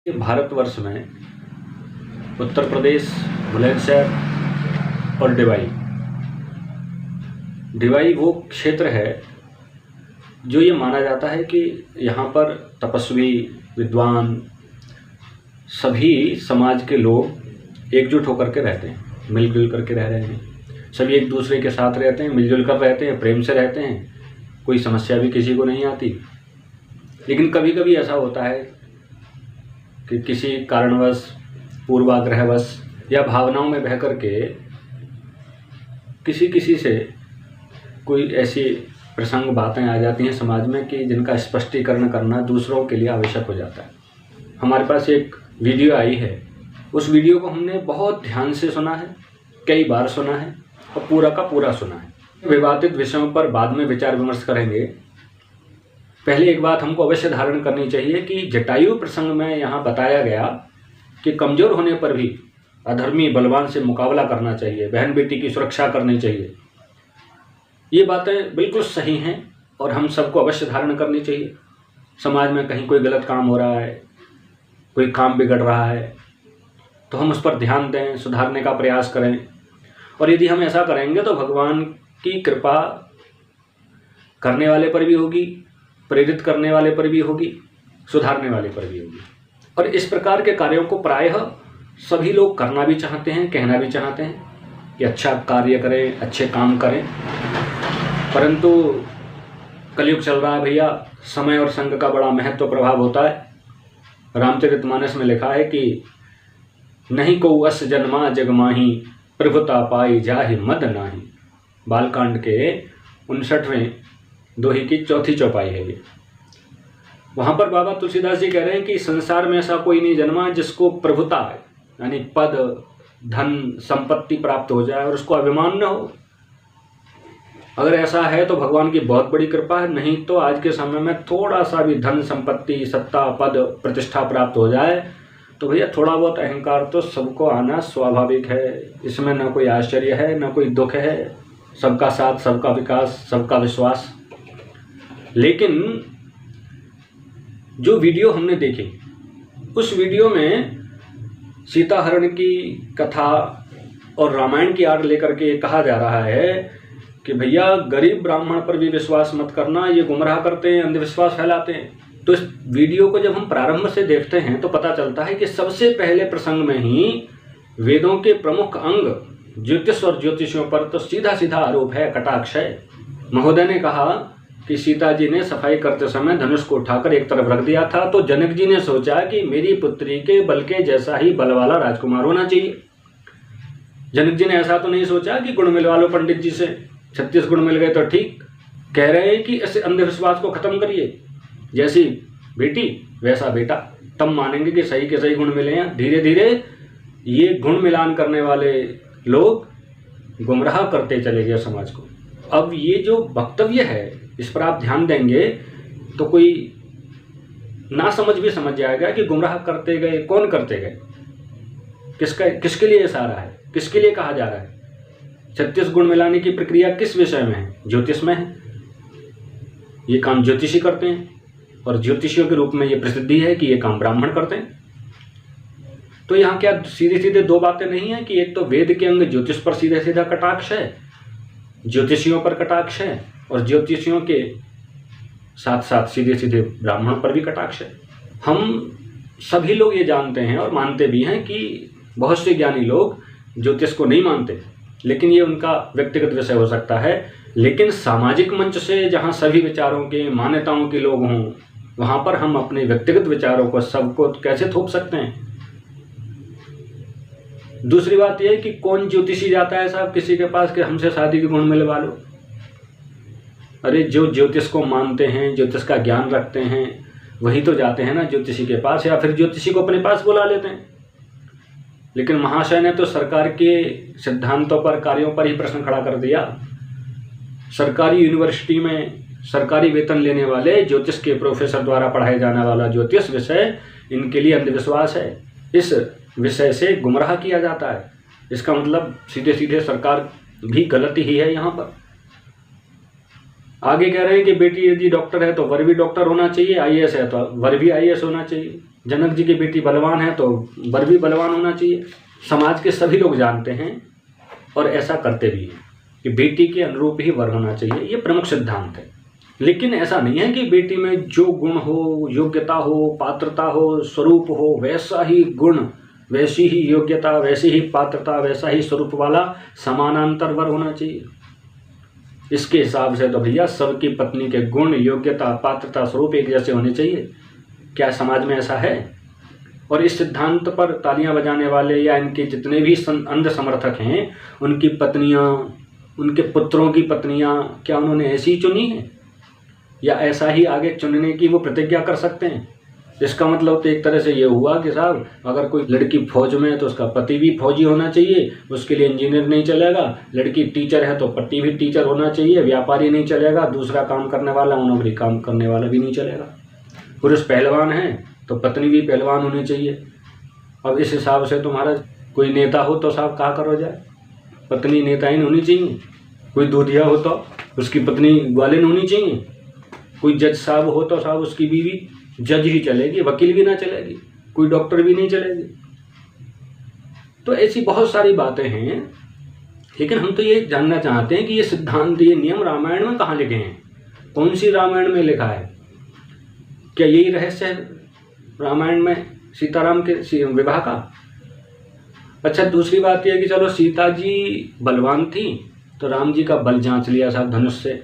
भारतवर्ष में उत्तर प्रदेश, बुलंदशहर और डिवाई वो क्षेत्र है जो ये माना जाता है कि यहाँ पर तपस्वी, विद्वान, सभी समाज के लोग एकजुट होकर के रहते हैं, मिलजुल करके रह रहे हैं। सभी एक दूसरे के साथ रहते हैं, मिलजुल कर रहते हैं, प्रेम से रहते हैं, कोई समस्या भी किसी को नहीं आती। लेकिन कभी कभी ऐसा होता है कि किसी कारणवश, पूर्वाग्रहवश या भावनाओं में बह करके किसी से कोई ऐसी प्रसंग, बातें आ जाती हैं समाज में कि जिनका स्पष्टीकरण करना दूसरों के लिए आवश्यक हो जाता है। हमारे पास एक वीडियो आई है, उस वीडियो को हमने बहुत ध्यान से सुना है, कई बार सुना है और पूरा का पूरा सुना है। विवादित विषयों पर बाद में विचार विमर्श करेंगे। पहले एक बात हमको अवश्य धारण करनी चाहिए कि जटायु प्रसंग में यहाँ बताया गया कि कमज़ोर होने पर भी अधर्मी बलवान से मुकाबला करना चाहिए, बहन बेटी की सुरक्षा करनी चाहिए। ये बातें बिल्कुल सही हैं और हम सबको अवश्य धारण करनी चाहिए। समाज में कहीं कोई गलत काम हो रहा है, कोई काम बिगड़ रहा है, तो हम उस पर ध्यान दें, सुधारने का प्रयास करें। और यदि हम ऐसा करेंगे तो भगवान की कृपा करने वाले पर भी होगी, प्रेरित करने वाले पर भी होगी, सुधारने वाले पर भी होगी। और इस प्रकार के कार्यों को प्रायः सभी लोग करना भी चाहते हैं, कहना भी चाहते हैं कि अच्छा कार्य करें, अच्छे काम करें। परंतु कलयुग चल रहा है भैया, समय और संग का बड़ा महत्व प्रभाव होता है। रामचरितमानस में लिखा है कि नहीं को अस जन्मा जग माही, प्रभुता पाई जाहि मद नाही। बालकांड के 59वें दोहे की 4थी चौपाई है ये। वहाँ पर बाबा तुलसीदास जी कह रहे हैं कि संसार में ऐसा कोई नहीं जन्मा जिसको प्रभुता है, यानी पद, धन, संपत्ति प्राप्त हो जाए और उसको अभिमान न हो। अगर ऐसा है तो भगवान की बहुत बड़ी कृपा है, नहीं तो आज के समय में थोड़ा सा भी धन, संपत्ति, सत्ता, पद, प्रतिष्ठा प्राप्त हो जाए तो भैया थोड़ा बहुत अहंकार तो सबको आना स्वाभाविक है। इसमें ना कोई आश्चर्य है, ना कोई दुख है। सबका साथ, सबका विकास, सबका विश्वास। लेकिन जो वीडियो हमने देखी, उस वीडियो में सीता हरण की कथा और रामायण की आड़ लेकर के कहा जा रहा है कि भैया गरीब ब्राह्मण पर भी विश्वास मत करना, ये गुमराह करते हैं, अंधविश्वास फैलाते हैं। तो इस वीडियो को जब हम प्रारंभ से देखते हैं तो पता चलता है कि सबसे पहले प्रसंग में ही वेदों के प्रमुख अंग ज्योतिष और ज्योतिषियों पर तो सीधा सीधा आरोप है, कटाक्ष है। महोदय ने कहा कि सीता जी ने सफाई करते समय धनुष को उठाकर एक तरफ रख दिया था, तो जनक जी ने सोचा कि मेरी पुत्री के बल के जैसा ही बल वाला राजकुमार होना चाहिए। जनक जी ने ऐसा तो नहीं सोचा कि गुण मिलवा लो पंडित जी से, 36 गुण मिल गए तो ठीक। कह रहे हैं कि इस अंधविश्वास को खत्म करिए, जैसी बेटी वैसा बेटा, तब मानेंगे कि सही के सही गुण मिले हैं। धीरे धीरे ये गुण मिलान करने वाले लोग गुमराह करते चले गए समाज को। अब ये जो वक्तव्य है इस पर आप ध्यान देंगे तो कोई ना समझ भी समझ जाएगा कि गुमराह करते गए, कौन करते गए, किसके लिए सारा है, किसके लिए कहा जा रहा है। 36 गुण मिलाने की प्रक्रिया किस विषय में है? ज्योतिष में है। ये काम ज्योतिषी करते हैं और ज्योतिषियों के रूप में ये प्रसिद्धि है कि ये काम ब्राह्मण करते हैं। तो यहाँ क्या सीधे सीधे दो बातें नहीं है कि एक तो वेद के अंग ज्योतिष पर सीधे सीधा कटाक्ष है, ज्योतिषियों पर कटाक्ष है, और ज्योतिषियों के साथ साथ सीधे सीधे ब्राह्मण पर भी कटाक्ष है। हम सभी लोग ये जानते हैं और मानते भी हैं कि बहुत से ज्ञानी लोग ज्योतिष को नहीं मानते, लेकिन ये उनका व्यक्तिगत विषय हो सकता है। लेकिन सामाजिक मंच से जहाँ सभी विचारों के, मान्यताओं के लोग हों, वहाँ पर हम अपने व्यक्तिगत विचारों को सबको कैसे थोप सकते हैं। दूसरी बात यह है कि कौन ज्योतिषी जाता है साहब किसी के पास कि हमसे शादी के गुण मिलवा लो। अरे जो ज्योतिष को मानते हैं, ज्योतिष का ज्ञान रखते हैं, वही तो जाते हैं ना ज्योतिषी के पास, या फिर ज्योतिषी को अपने पास बुला लेते हैं। लेकिन महाशय ने तो सरकार के सिद्धांतों पर, कार्यों पर ही प्रश्न खड़ा कर दिया। सरकारी यूनिवर्सिटी में सरकारी वेतन लेने वाले ज्योतिष के प्रोफेसर द्वारा पढ़ाया जाने वाला ज्योतिष विषय इनके लिए अंधविश्वास है। इस विषय से गुमराह किया जाता है। इसका मतलब सीधे सीधे सरकार भी गलती ही है यहाँ पर। आगे कह रहे हैं कि बेटी यदि डॉक्टर है तो वर भी डॉक्टर होना चाहिए, आईएएस है तो वर भी आईएएस होना चाहिए। जनक जी की बेटी बलवान है तो वर भी बलवान होना चाहिए। समाज के सभी लोग जानते हैं और ऐसा करते भी हैं कि बेटी के अनुरूप ही वर होना चाहिए, ये प्रमुख सिद्धांत है। लेकिन ऐसा नहीं है कि बेटी में जो गुण हो, योग्यता हो, पात्रता हो, स्वरूप हो, वैसा ही गुण, वैसी ही योग्यता, वैसी ही पात्रता, वैसा ही स्वरूप वाला समानांतर वर होना चाहिए। इसके हिसाब से तो भैया सबकी पत्नी के गुण, योग्यता, पात्रता, स्वरूप एक जैसे होने चाहिए। क्या समाज में ऐसा है? और इस सिद्धांत पर तालियां बजाने वाले या इनके जितने भी अंध समर्थक हैं, उनकी पत्नियां, उनके पुत्रों की पत्नियां, क्या उन्होंने ऐसी ही चुनी है या ऐसा ही आगे चुनने की वो प्रतिज्ञा कर सकते हैं? इसका मतलब तो एक तरह से ये हुआ कि साहब अगर कोई लड़की फौज में है तो उसका पति भी फौजी होना चाहिए, उसके लिए इंजीनियर नहीं चलेगा। लड़की टीचर है तो पति भी टीचर होना चाहिए। व्यापारी नहीं चलेगा, दूसरा काम करने वाला, नौकरी काम करने वाला भी नहीं चलेगा। पुरुष पहलवान है तो पत्नी भी पहलवान होनी चाहिए। अब इस हिसाब से तुम्हारा कोई नेता हो तो साहब कहा करो जाए, पत्नी नेताइन होनी चाहिए। कोई दूधिया हो तो उसकी पत्नी ग्वालिन होनी चाहिए। कोई जज साहब हो तो साहब उसकी बीवी जज ही चलेगी, वकील भी ना चलेगी, कोई डॉक्टर भी नहीं चलेगी। तो ऐसी बहुत सारी बातें हैं। लेकिन हम तो ये जानना चाहते हैं कि ये सिद्धांत, ये नियम रामायण में कहाँ लिखे हैं? कौन सी रामायण में लिखा है? क्या यही रहस्य है रामायण में सीताराम के विवाह का? अच्छा, दूसरी बात यह है कि चलो सीता जी बलवान थी तो राम जी का बल जांच लिया साहब धनुष से।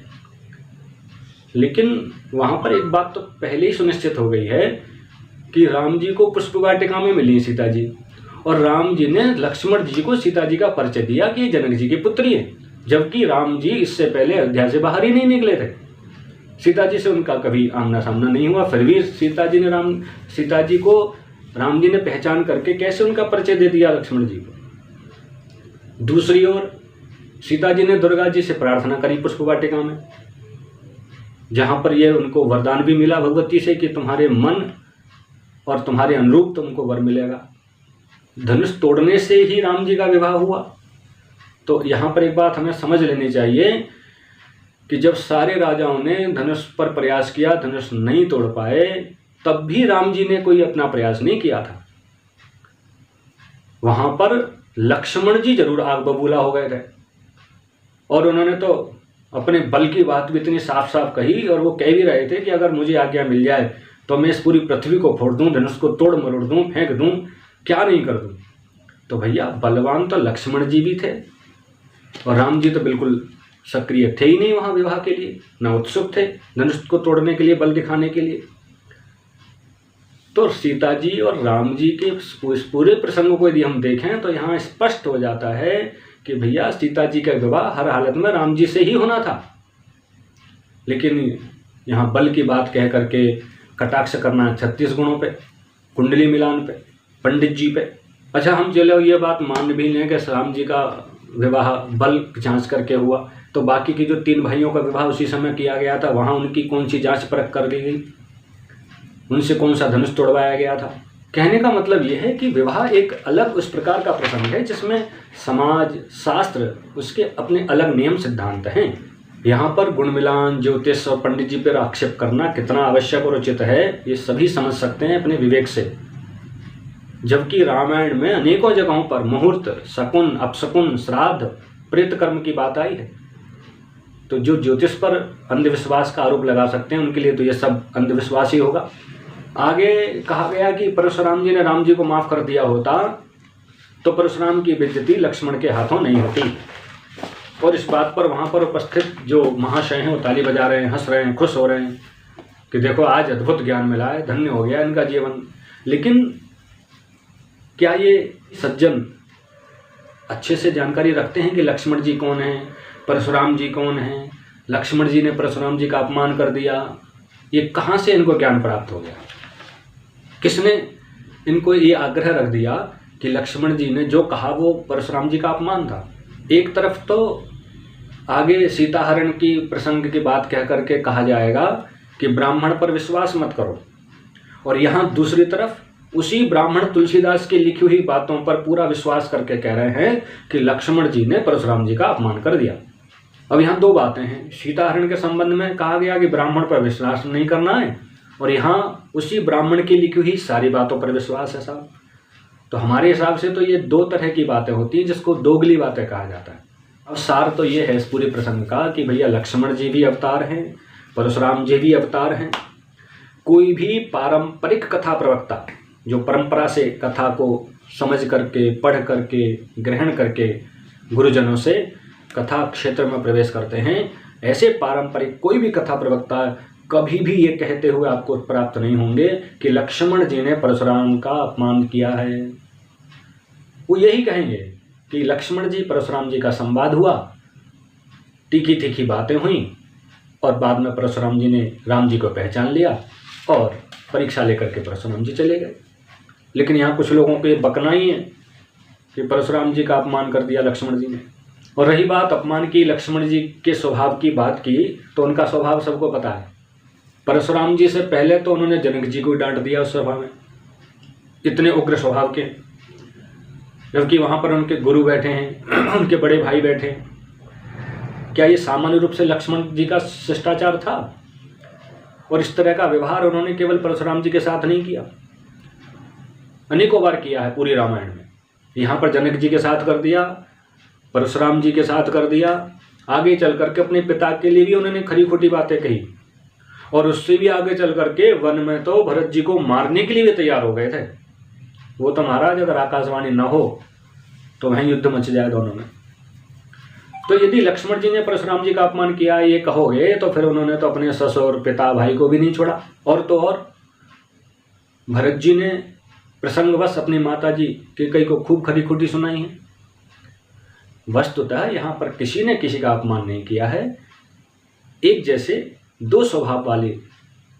लेकिन वहाँ पर एक बात तो पहले ही सुनिश्चित हो गई है कि राम जी को पुष्प वाटिका में मिली सीता जी, और राम जी ने लक्ष्मण जी को सीता जी का परिचय दिया कि जनक जी की पुत्री है, जबकि राम जी इससे पहले अयोध्या से बाहर ही नहीं निकले थे। सीता जी से उनका कभी आमना सामना नहीं हुआ, फिर भी सीता जी को राम जी ने पहचान करके कैसे उनका परिचय दे दिया लक्ष्मण जी को। दूसरी ओर सीता जी ने दुर्गा जी से प्रार्थना करी पुष्प वाटिका में, जहाँ पर ये उनको वरदान भी मिला भगवती से कि तुम्हारे मन और तुम्हारे अनुरूप तुमको वर मिलेगा। धनुष तोड़ने से ही राम जी का विवाह हुआ। तो यहाँ पर एक बात हमें समझ लेनी चाहिए कि जब सारे राजाओं ने धनुष पर प्रयास किया, धनुष नहीं तोड़ पाए, तब भी राम जी ने कोई अपना प्रयास नहीं किया था। वहां पर लक्ष्मण जी जरूर आग बबूला हो गए थे, और उन्होंने तो अपने बल की बात भी इतनी साफ साफ कही, और वो कह भी रहे थे कि अगर मुझे आज्ञा मिल जाए तो मैं इस पूरी पृथ्वी को फोड़ दूं, धनुष को तोड़ मरोड़ दूं, फेंक दूं, क्या नहीं कर दूं। तो भैया बलवान तो लक्ष्मण जी भी थे, और राम जी तो बिल्कुल सक्रिय थे ही नहीं वहां विवाह के लिए, न उत्सुक थे धनुष को तोड़ने के लिए, बल दिखाने के लिए। तो सीता जी और राम जी के इस पूरे प्रसंग को यदि हम देखें तो यहाँ स्पष्ट हो जाता है कि भैया सीता जी का विवाह हर हालत में राम जी से ही होना था। लेकिन यहाँ बल की बात कह करके कटाक्ष करना 36 गुणों पे, कुंडली मिलान पे, पंडित जी पे। अच्छा, हम चलो ये बात मान भी लें कि राम जी का विवाह बल जांच करके हुआ, तो बाकी की जो 3 भाइयों का विवाह उसी समय किया गया था, वहाँ उनकी कौन सी जांच परख कर दी गई, उनसे कौन सा धनुष तोड़वाया गया था? कहने का मतलब यह है कि विवाह एक अलग उस प्रकार का प्रसंग है जिसमें समाज, शास्त्र, उसके अपने अलग नियम सिद्धांत हैं। यहाँ पर गुण मिलान, ज्योतिष और पंडित जी पर आक्षेप करना कितना आवश्यक और उचित है, ये सभी समझ सकते हैं अपने विवेक से। जबकि रामायण में अनेकों जगहों पर मुहूर्त, शकुन, अपशकुन, श्राद्ध, प्रेत कर्म की बात आई है। तो जो ज्योतिष पर अंधविश्वास का आरोप लगा सकते हैं उनके लिए तो ये सब अंधविश्वास ही होगा। आगे कहा गया कि परशुराम जी ने राम जी को माफ कर दिया होता तो परशुराम की बेइज्जती लक्ष्मण के हाथों नहीं होती। और इस बात पर वहाँ पर उपस्थित जो महाशय हैं वो ताली बजा रहे हैं, हंस रहे हैं, खुश हो रहे हैं कि देखो आज अद्भुत ज्ञान मिला है, धन्य हो गया इनका जीवन। लेकिन क्या ये सज्जन अच्छे से जानकारी रखते हैं कि लक्ष्मण जी कौन हैं, परशुराम जी कौन हैं? लक्ष्मण जी ने परशुराम जी का अपमान कर दिया, ये कहाँ से इनको ज्ञान प्राप्त हो गया? किसने इनको ये आग्रह रख दिया कि लक्ष्मण जी ने जो कहा वो परशुराम जी का अपमान था? एक तरफ तो आगे सीताहरण की प्रसंग की बात कह करके कहा जाएगा कि ब्राह्मण पर विश्वास मत करो, और यहाँ दूसरी तरफ उसी ब्राह्मण तुलसीदास की लिखी हुई बातों पर पूरा विश्वास करके कह रहे हैं कि लक्ष्मण जी ने परशुराम जी का अपमान कर दिया। अब यहाँ 2 बातें हैं। सीताहरण के संबंध में कहा गया कि ब्राह्मण पर विश्वास नहीं करना है, और यहाँ उसी ब्राह्मण की लिखी हुई सारी बातों पर विश्वास है साहब। तो हमारे हिसाब से तो ये दो तरह की बातें होती हैं जिसको दोगली बातें कहा जाता है। अब सार तो ये है इस पूरे प्रसंग का कि भैया लक्ष्मण जी भी अवतार हैं, परशुराम जी भी अवतार हैं। कोई भी पारंपरिक कथा प्रवक्ता जो परंपरा से कथा को समझ करके, पढ़ करके, ग्रहण करके गुरुजनों से कथा क्षेत्र में प्रवेश करते हैं, ऐसे पारंपरिक कोई भी कथा प्रवक्ता कभी भी ये कहते हुए आपको प्राप्त नहीं होंगे कि लक्ष्मण जी ने परशुराम का अपमान किया है। वो यही कहेंगे कि लक्ष्मण जी परशुराम जी का संवाद हुआ, तीखी तीखी बातें हुई और बाद में परशुराम जी ने राम जी को पहचान लिया और परीक्षा लेकर के परशुराम जी चले गए। लेकिन यहाँ कुछ लोगों को ये बकना ही है कि परशुराम जी का अपमान कर दिया लक्ष्मण जी ने। और रही बात अपमान की लक्ष्मण जी के स्वभाव की बात की, तो उनका स्वभाव सबको पता है। परशुराम जी से पहले तो उन्होंने जनक जी को डांट दिया उस सभा में, इतने उग्र स्वभाव के, जबकि वहाँ पर उनके गुरु बैठे हैं, उनके बड़े भाई बैठे हैं। क्या ये सामान्य रूप से लक्ष्मण जी का शिष्टाचार था? और इस तरह का व्यवहार उन्होंने केवल परशुराम जी के साथ नहीं किया, अनेकों बार किया है पूरी रामायण में। यहाँ पर जनक जी के साथ कर दिया, परशुराम जी के साथ कर दिया, आगे चल करके अपने पिता के लिए भी उन्होंने खरी खोटी बातें कही, और उससे भी आगे चल करके वन में तो भरत जी को मारने के लिए भी तैयार हो गए थे। वो तो महाराज अगर आकाशवाणी न हो तो वहीं युद्ध मच जाए दोनों में। तो यदि लक्ष्मण जी ने परशुराम जी का अपमान किया ये कहोगे, तो फिर उन्होंने तो अपने ससुर पिता भाई को भी नहीं छोड़ा। और तो और भरत जी ने प्रसंगवश अपनी माता जी कैकेयी को खूब खरी खोटी सुनाई है। वस्तुतः यहाँ पर किसी ने किसी का अपमान नहीं किया है। एक जैसे दो स्वभाव वाले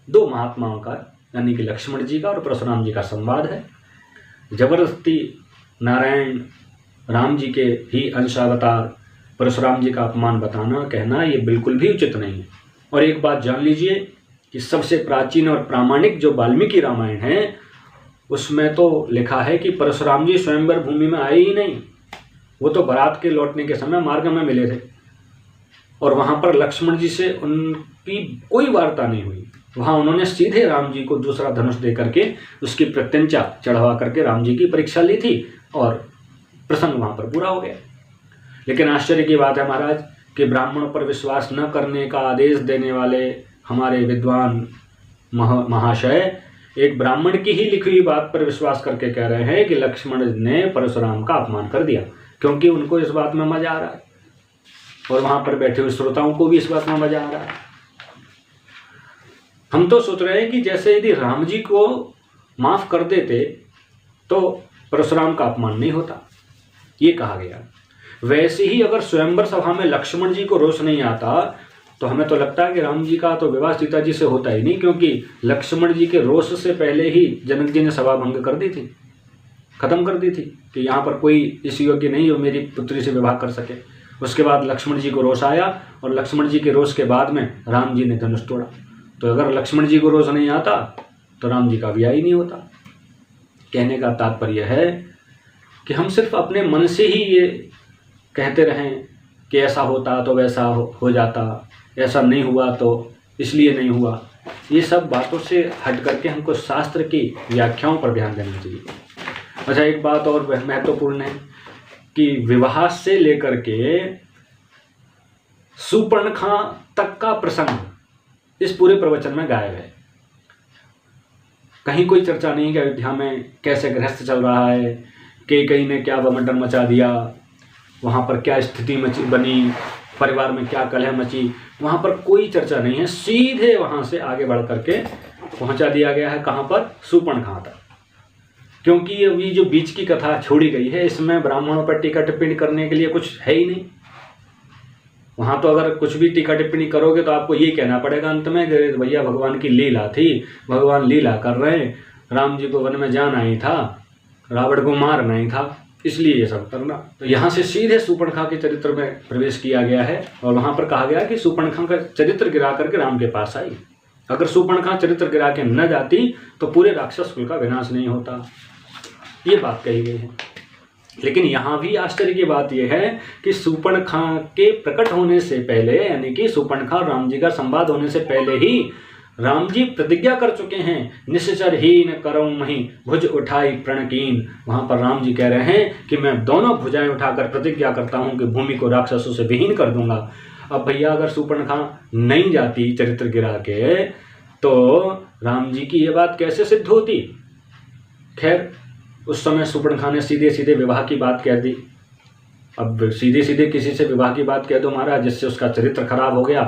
दो महात्माओं का, यानी कि लक्ष्मण जी का और परशुराम जी का संवाद है। जबरदस्ती नारायण राम जी के ही अंशावतार परशुराम जी का अपमान बताना, कहना, ये बिल्कुल भी उचित नहीं है। और एक बात जान लीजिए कि सबसे प्राचीन और प्रामाणिक जो वाल्मीकि रामायण है, उसमें तो लिखा है कि परशुराम जी स्वयंवर भूमि में आए ही नहीं। वो तो बारात के लौटने के समय मार्ग में मिले थे, और वहाँ पर लक्ष्मण जी से उनकी कोई वार्ता नहीं हुई। वहाँ उन्होंने सीधे राम जी को दूसरा धनुष दे करके उसकी प्रत्यंचा चढ़वा करके राम जी की परीक्षा ली थी, और प्रसंग वहाँ पर पूरा हो गया। लेकिन आश्चर्य की बात है महाराज कि ब्राह्मणों पर विश्वास न करने का आदेश देने वाले हमारे विद्वान महाशय एक ब्राह्मण की ही लिखी हुई बात पर विश्वास करके कह रहे हैं कि लक्ष्मण ने परशुराम का अपमान कर दिया, क्योंकि उनको इस बात में मजा आ रहा है और वहां पर बैठे हुए श्रोताओं को भी इस बात में मजा आ रहा है। हम तो सोच रहे हैं कि जैसे यदि राम जी को माफ कर देते तो परशुराम का अपमान नहीं होता, ये कहा गया। वैसे ही अगर स्वयंवर सभा में लक्ष्मण जी को रोष नहीं आता तो हमें तो लगता है कि राम जी का तो विवाह सीता जी से होता ही नहीं, क्योंकि लक्ष्मण जी के रोष से पहले ही जनक जी ने सभा भंग कर दी थी, खत्म कर दी थी कि यहाँ पर कोई इस योग्य नहीं जो मेरी पुत्री से विवाह कर सके। उसके बाद लक्ष्मण जी को रोष आया और लक्ष्मण जी के रोष के बाद में राम जी ने धनुष तोड़ा। तो अगर लक्ष्मण जी को रोष नहीं आता तो राम जी का विवाह ही नहीं होता। कहने का तात्पर्य है कि हम सिर्फ अपने मन से ही ये कहते रहें कि ऐसा होता तो वैसा हो जाता, ऐसा नहीं हुआ तो इसलिए नहीं हुआ। ये सब बातों से हट करके हमको शास्त्र की व्याख्याओं पर ध्यान देना चाहिए। अच्छा, एक बात और महत्वपूर्ण है कि विवाह से लेकर के सुपर्णखा तक का प्रसंग इस पूरे प्रवचन में गायब है। कहीं कोई चर्चा नहीं कि अयोध्या में कैसे गृहस्थ चल रहा है, कैकेयी ने क्या बमंडन मचा दिया, वहाँ पर क्या स्थिति बनी, परिवार में क्या कलह मची, वहाँ पर कोई चर्चा नहीं है। सीधे वहाँ से आगे बढ़ करके पहुँचा दिया गया है कहाँ पर, सुपर्णखा तक। क्योंकि ये जो बीच की कथा छोड़ी गई है इसमें ब्राह्मणों पर टीका टिप्पणी करने के लिए कुछ है ही नहीं। वहाँ तो अगर कुछ भी टीका टिप्पणी करोगे तो आपको ये कहना पड़ेगा अंत में कि भैया भगवान की लीला थी, भगवान लीला कर रहे हैं, राम जी को वन में जाना ही था, रावण को मारना ही था, इसलिए ये सब करना। तो यहाँ से सीधे सुपर्णखा के चरित्र में प्रवेश किया गया है और वहाँ पर कहा गया कि सुपर्णखा का चरित्र गिरा करके राम के पास आई। अगर सुपर्णखा चरित्र गिरा के न जाती तो पूरे राक्षस कुल का विनाश नहीं होता, ये बात कही गई है। लेकिन यहाँ भी आश्चर्य की बात यह है कि सुपर्णखा के प्रकट होने से पहले, यानी कि सुपर्णखा और राम जी का संवाद होने से पहले ही राम जी प्रतिज्ञा कर चुके हैं, निश्चर हीन करऊं मही भुज उठाई प्रणकीन। वहां पर राम जी कह रहे हैं कि मैं दोनों भुजाएं उठाकर प्रतिज्ञा करता हूं कि भूमि को राक्षसों से विहीन कर दूंगा। अब भैया अगर शूर्पणखा नहीं जाती चरित्र गिरा के तो राम जी की ये बात कैसे सिद्ध होती। खैर उस समय शूर्पणखा ने सीधे सीधे विवाह की बात कह दी। अब सीधे सीधे किसी से विवाह की बात कह दो महाराज, जिससे उसका चरित्र खराब हो गया,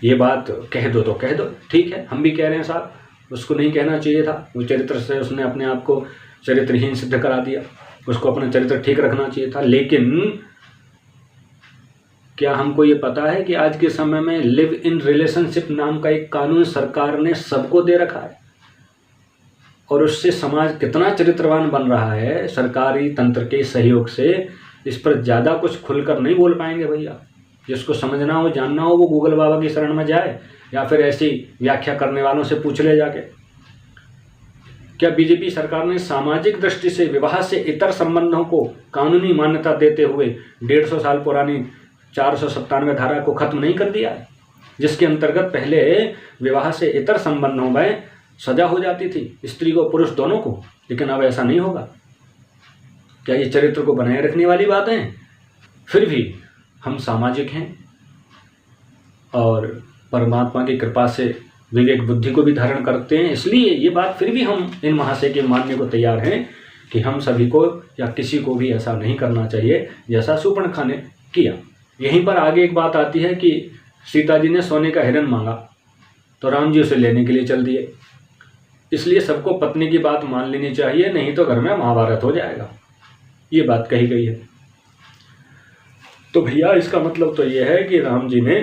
ये बात कह दो तो कह दो, ठीक है, हम भी कह रहे हैं साहब, उसको नहीं कहना चाहिए था। वो चरित्र से उसने अपने आप को चरित्रहीन सिद्ध करा दिया, उसको अपना चरित्र ठीक रखना चाहिए था। लेकिन क्या हमको ये पता है कि आज के समय में लिव इन रिलेशनशिप नाम का एक कानून सरकार ने सबको दे रखा है, और उससे समाज कितना चरित्रवान बन रहा है सरकारी तंत्र के सहयोग से, इस पर ज़्यादा कुछ खुलकर नहीं बोल पाएंगे भैया। जिसको समझना हो जानना हो वो गूगल बाबा की शरण में जाए या फिर ऐसी व्याख्या करने वालों से पूछ ले जाके। क्या बीजेपी सरकार ने सामाजिक दृष्टि से विवाह से इतर संबंधों को कानूनी मान्यता देते हुए 150 साल पुरानी 497 धारा को खत्म नहीं कर दिया है, जिसके अंतर्गत पहले विवाह से इतर संबंधों में सजा हो जाती थी स्त्री को पुरुष दोनों को, लेकिन अब ऐसा नहीं होगा। क्या ये चरित्र को बनाए रखने वाली बात है? फिर भी हम सामाजिक हैं और परमात्मा की कृपा से विवेक बुद्धि को भी धारण करते हैं, इसलिए ये बात फिर भी हम इन महाशय के मानने को तैयार हैं कि हम सभी को या किसी को भी ऐसा नहीं करना चाहिए जैसा शूर्पणखा ने किया। यहीं पर आगे एक बात आती है कि सीता जी ने सोने का हिरण मांगा तो राम जी उसे लेने के लिए चल दिए। इसलिए सबको पत्नी की बात मान लेनी चाहिए, नहीं तो घर में महाभारत हो जाएगा, ये बात कही गई है। तो भैया इसका मतलब तो ये है कि राम जी ने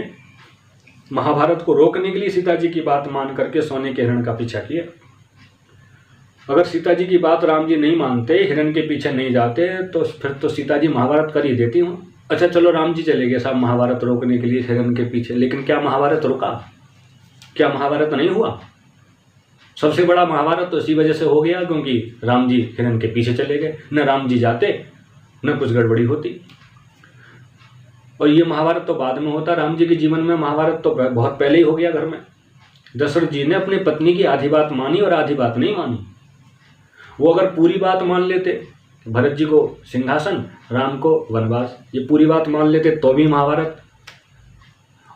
महाभारत को रोकने के लिए सीता जी की बात मान करके सोने के हिरण का पीछा किया। अगर सीता जी की बात राम जी नहीं मानते, हिरण के पीछे नहीं जाते, तो फिर तो सीता जी महाभारत कर ही देती हूँ। अच्छा चलो राम जी चले गए साहब महाभारत रोकने के लिए हिरण के पीछे, लेकिन क्या महाभारत रुका? क्या महाभारत नहीं हुआ? सबसे बड़ा महाभारत तो इसी वजह से हो गया क्योंकि राम जी हिरण के पीछे चले गए। न राम जी जाते न कुछ गड़बड़ी होती। और ये महाभारत तो बाद में होता, राम जी के जीवन में महाभारत तो बहुत पहले ही हो गया घर में। दशरथ जी ने अपनी पत्नी की आधी बात मानी और आधी बात नहीं मानी। वो अगर पूरी बात मान लेते, भरत जी को सिंहासन, राम को वनवास, ये पूरी बात मान लेते तो भी महाभारत,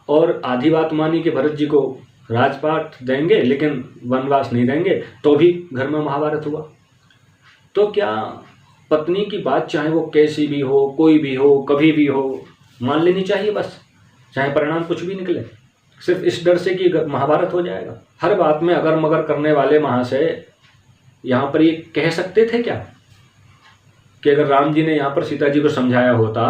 और आधी बात मानी कि भरत जी को राजपाट देंगे लेकिन वनवास नहीं देंगे तो भी घर में महाभारत हुआ। तो क्या पत्नी की बात चाहे वो कैसी भी हो, कोई भी हो, कभी भी हो, मान लेनी चाहिए बस, चाहे परिणाम कुछ भी निकले, सिर्फ इस डर से कि महाभारत हो जाएगा। हर बात में अगर मगर करने वाले महाशय यहाँ पर ये कह सकते थे क्या कि अगर राम जी ने यहाँ पर सीता जी को समझाया होता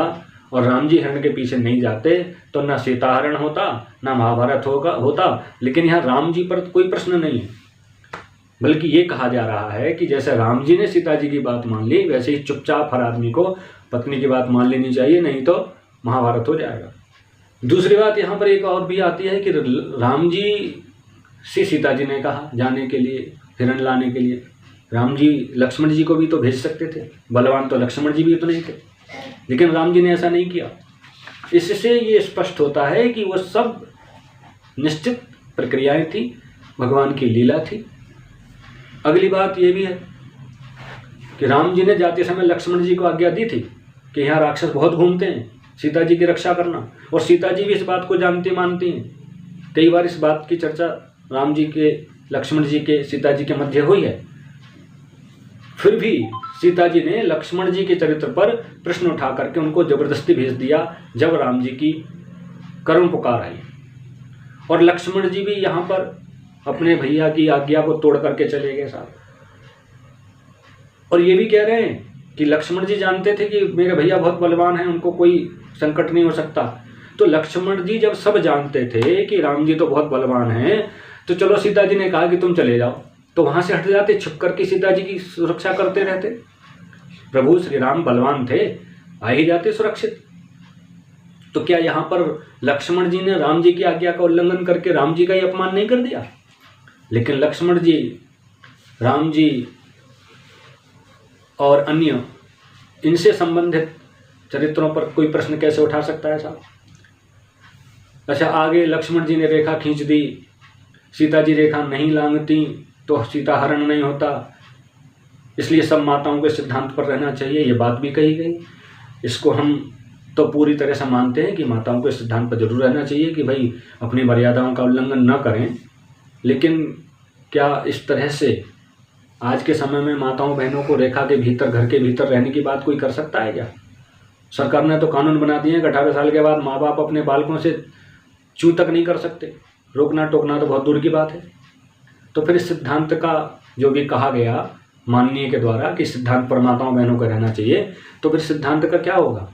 और राम जी हिरण के पीछे नहीं जाते तो ना सीताहरण होता ना महाभारत होता। लेकिन यहाँ राम जी पर कोई प्रश्न नहीं है, बल्कि ये कहा जा रहा है कि जैसे राम जी ने सीता जी की बात मान ली वैसे ही चुपचाप हर आदमी को पत्नी की बात मान लेनी चाहिए, नहीं तो महाभारत हो जाएगा। दूसरी बात यहाँ पर एक और भी आती है कि राम जी से सीता जी ने कहा जाने के लिए, हिरण लाने के लिए। राम जी लक्ष्मण जी को भी तो भेज सकते थे, बलवान तो लक्ष्मण जी भी तो नहीं थे, लेकिन राम जी ने ऐसा नहीं किया। इससे ये स्पष्ट होता है कि वो सब निश्चित प्रक्रियाएं थी, भगवान की लीला थी। अगली बात ये भी है कि राम जी ने जाते समय लक्ष्मण जी को आज्ञा दी थी कि यहाँ राक्षस बहुत घूमते हैं, सीता जी की रक्षा करना, और सीता जी भी इस बात को जानती मानती हैं। कई बार इस बात की चर्चा राम जी के, लक्ष्मण जी के, सीता जी के मध्य हुई है। फिर भी सीता जी ने लक्ष्मण जी के चरित्र पर प्रश्न उठा करके उनको जबरदस्ती भेज दिया जब राम जी की करुण पुकार आई, और लक्ष्मण जी भी यहाँ पर अपने भैया की आज्ञा को तोड़ करके चले गए साहब। और ये भी कह रहे हैं कि लक्ष्मण जी जानते थे कि मेरे भैया बहुत बलवान हैं, उनको कोई संकट नहीं हो सकता। तो लक्ष्मण जी जब सब जानते थे कि राम जी तो बहुत बलवान हैं, तो चलो सीता जी ने कहा कि तुम चले जाओ, तो वहां से हट जाते, छुप करके सीता जी की सुरक्षा करते रहते। प्रभु श्री राम बलवान थे, आ ही जाते सुरक्षित। तो क्या यहाँ पर लक्ष्मण जी ने राम जी की आज्ञा का उल्लंघन करके राम जी का ही अपमान नहीं कर दिया? लेकिन लक्ष्मण जी, राम जी और अन्य इनसे संबंधित चरित्रों पर कोई प्रश्न कैसे उठा सकता है साहब? अच्छा, आगे लक्ष्मण जी ने रेखा खींच दी, सीता जी रेखा नहीं लांघती तो सीता हरण नहीं होता, इसलिए सब माताओं के सिद्धांत पर रहना चाहिए, ये बात भी कही गई। इसको हम तो पूरी तरह से मानते हैं कि माताओं के सिद्धांत पर जरूर रहना चाहिए कि भाई अपनी मर्यादाओं का उल्लंघन न करें। लेकिन क्या इस तरह से आज के समय में माताओं बहनों को रेखा के भीतर, घर के भीतर रहने की बात कोई कर सकता है क्या? सरकार ने तो कानून बना दिए हैं कि 18 साल के बाद माँ बाप अपने बालकों से चू तक नहीं कर सकते, रोकना टोकना तो बहुत दूर की बात है। तो फिर इस सिद्धांत का जो भी कहा गया माननीय के द्वारा कि सिद्धांत पर माताओं बहनों को रहना चाहिए, तो फिर सिद्धांत का क्या होगा,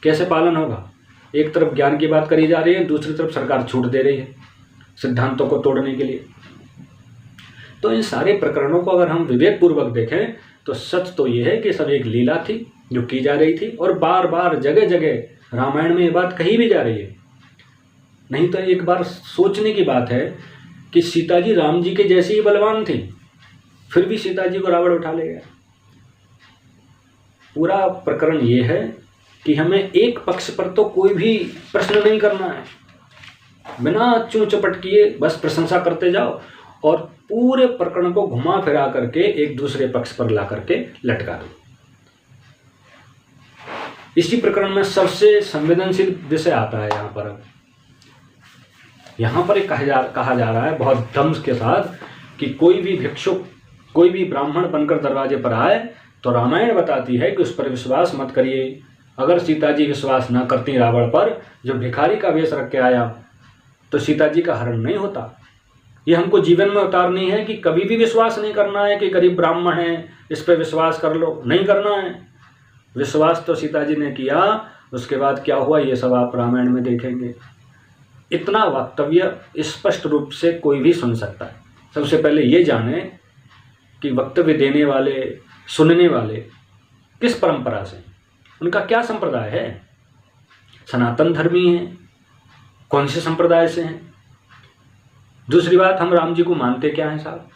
कैसे पालन होगा? एक तरफ ज्ञान की बात करी जा रही है, दूसरी तरफ सरकार छूट दे रही है सिद्धांतों को तोड़ने के लिए। तो इन सारे प्रकरणों को अगर हम विवेकपूर्वक देखें तो सच तो ये है कि सब एक लीला थी जो की जा रही थी, और बार बार जगह जगह रामायण में ये बात कही भी जा रही है। नहीं तो एक बार सोचने की बात है कि सीता जी राम जी के जैसी ही बलवान थी, फिर भी सीता जी को रावण उठा ले गया। पूरा प्रकरण ये है कि हमें एक पक्ष पर तो कोई भी प्रश्न नहीं करना है, बिना चूं चपट किए बस प्रशंसा करते जाओ और पूरे प्रकरण को घुमा फिरा करके एक दूसरे पक्ष पर ला करके लटका दो। इसी प्रकरण में सबसे संवेदनशील विषय आता है यहाँ पर एक कहा जा रहा है बहुत दम के साथ कि कोई भी भिक्षुक, कोई भी ब्राह्मण बनकर दरवाजे पर आए तो रामायण बताती है कि उस पर विश्वास मत करिए। अगर सीता जी विश्वास न करती रावण पर, जो भिखारी का वेश रख के आया, तो सीता जी का हरण नहीं होता। ये हमको जीवन में उतारनी है कि कभी भी विश्वास नहीं करना है कि गरीब ब्राह्मण है इस पर विश्वास कर लो, नहीं करना है। विश्वास तो सीता जी ने किया, उसके बाद क्या हुआ ये सब आप रामायण में देखेंगे। इतना वक्तव्य स्पष्ट रूप से कोई भी सुन सकता है। सबसे पहले ये जाने कि वक्तव्य देने वाले, सुनने वाले किस परंपरा से, उनका क्या संप्रदाय है, सनातन धर्मी हैं, कौन से संप्रदाय से हैं। दूसरी बात, हम राम जी को मानते क्या हैं साहब?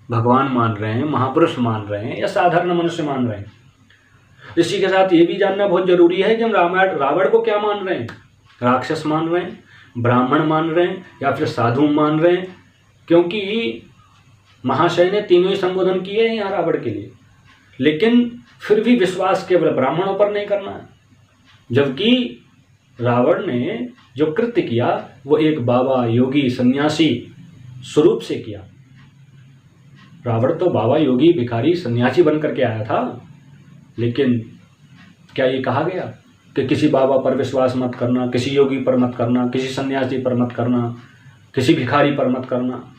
भगवान मान रहे हैं, महापुरुष मान रहे हैं, या साधारण मनुष्य मान रहे हैं? इसी के साथ ये भी जानना बहुत जरूरी है कि हम रावण को क्या मान रहे हैं, राक्षस मान रहे हैं, ब्राह्मण मान रहे हैं, या फिर साधु मान रहे हैं। क्योंकि महाशय ने तीनों ही संबोधन किए हैं यहाँ रावण के लिए, लेकिन फिर भी विश्वास केवल ब्राह्मणों पर नहीं करना है। जबकि रावण ने जो कृत्य किया वो एक बाबा, योगी, सन्यासी स्वरूप से किया। रावण तो बाबा, योगी, भिखारी, सन्यासी बन करके आया था, लेकिन क्या ये कहा गया कि किसी बाबा पर विश्वास मत करना, किसी योगी पर मत करना, किसी सन्यासी पर मत करना, किसी भिखारी पर मत करना?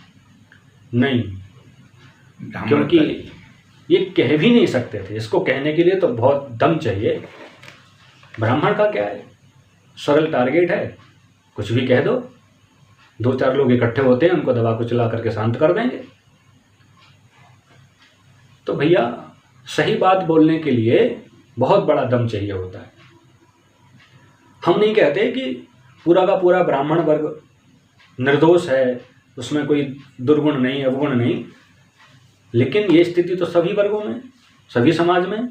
नहीं, क्योंकि ये कह भी नहीं सकते थे। इसको कहने के लिए तो बहुत दम चाहिए। ब्राह्मण का क्या है, सरल टारगेट है, कुछ भी कह दो, 2-4 लोग इकट्ठे होते हैं, उनको दबा कुचला करके शांत कर देंगे। तो भैया सही बात बोलने के लिए बहुत बड़ा दम चाहिए होता है। हम नहीं कहते कि पूरा का पूरा ब्राह्मण वर्ग निर्दोष है, उसमें कोई दुर्गुण नहीं, अवगुण नहीं, लेकिन ये स्थिति तो सभी वर्गों में, सभी समाज में,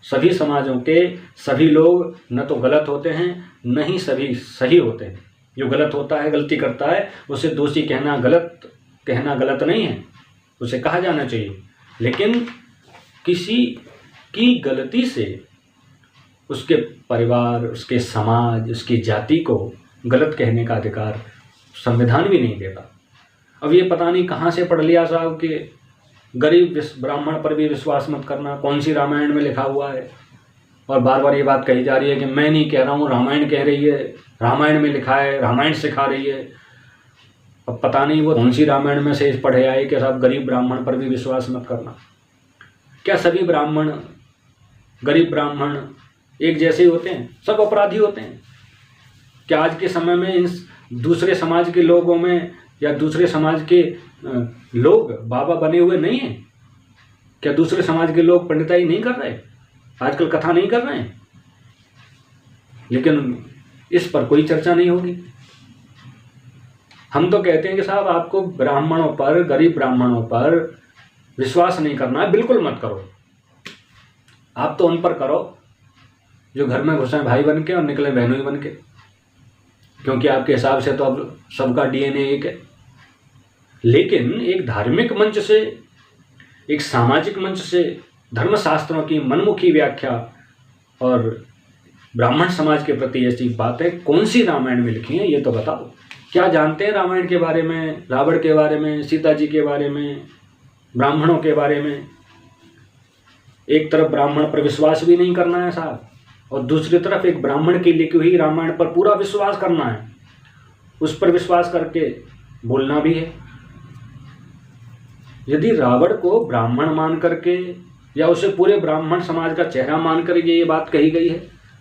सभी समाजों के सभी लोग न तो गलत होते हैं, न ही सभी सही होते हैं। जो गलत होता है, गलती करता है, उसे दोषी कहना गलत नहीं है, उसे कहा जाना चाहिए। लेकिन किसी की गलती से उसके परिवार, उसके समाज, उसकी जाति को गलत कहने का अधिकार संविधान भी नहीं देता। अब ये पता नहीं कहाँ से पढ़ लिया साहब कि गरीब ब्राह्मण पर भी विश्वास मत करना, कौन सी रामायण में लिखा हुआ है? और बार बार ये बात कही जा रही है कि मैं नहीं कह रहा हूँ, रामायण कह रही है, रामायण में लिखा है, रामायण सिखा रही है। अब पता नहीं वो कौन सी रामायण में से पढ़े आए कि साहब गरीब ब्राह्मण पर भी विश्वास मत करना। क्या सभी ब्राह्मण, गरीब ब्राह्मण एक जैसे ही होते हैं? सब अपराधी होते हैं? क्या आज के समय में इन दूसरे समाज के लोगों में या दूसरे समाज के लोग बाबा बने हुए नहीं हैं? क्या दूसरे समाज के लोग पंडिताई नहीं कर रहे, आजकल कथा नहीं कर रहे हैं? लेकिन इस पर कोई चर्चा नहीं होगी। हम तो कहते हैं कि साहब आपको ब्राह्मणों पर, गरीब ब्राह्मणों पर विश्वास नहीं करना है, बिल्कुल मत करो। आप तो उन पर करो जो घर में घुसे भाई बन के और निकले बहनोई बन के, क्योंकि आपके हिसाब से तो अब सबका DNA एक है। लेकिन एक धार्मिक मंच से, एक सामाजिक मंच से धर्मशास्त्रों की मनमुखी व्याख्या और ब्राह्मण समाज के प्रति ऐसी बातें कौन सी रामायण में लिखी हैं, ये तो बताओ। क्या जानते हैं रामायण के बारे में, रावण के बारे में, सीता जी के बारे में, ब्राह्मणों के बारे में? एक तरफ ब्राह्मण पर विश्वास भी नहीं करना है साहब, और दूसरी तरफ एक ब्राह्मण की लिखी हुई रामायण पर पूरा विश्वास करना है, उस पर विश्वास करके बोलना भी है। यदि रावण को ब्राह्मण मान करके या उसे पूरे ब्राह्मण समाज का चेहरा मान करके ये बात कही गई है,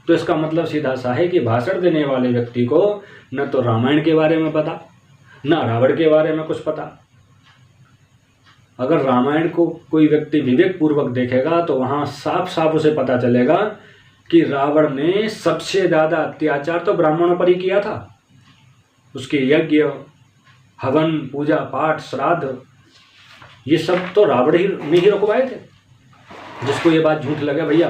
तो इसका मतलब सीधा सा है कि भाषण देने वाले व्यक्ति को न तो रामायण के बारे में पता, न रावण के बारे में कुछ पता। अगर रामायण को कोई व्यक्ति विवेक पूर्वक देखेगा तो वहाँ साफ साफ उसे पता चलेगा कि रावण ने सबसे ज़्यादा अत्याचार तो ब्राह्मणों पर ही किया था। उसके यज्ञ, हवन, पूजा पाठ, श्राद्ध, ये सब तो रावण ही ने ही रुकवाए थे। जिसको ये बात झूठ लगे, भैया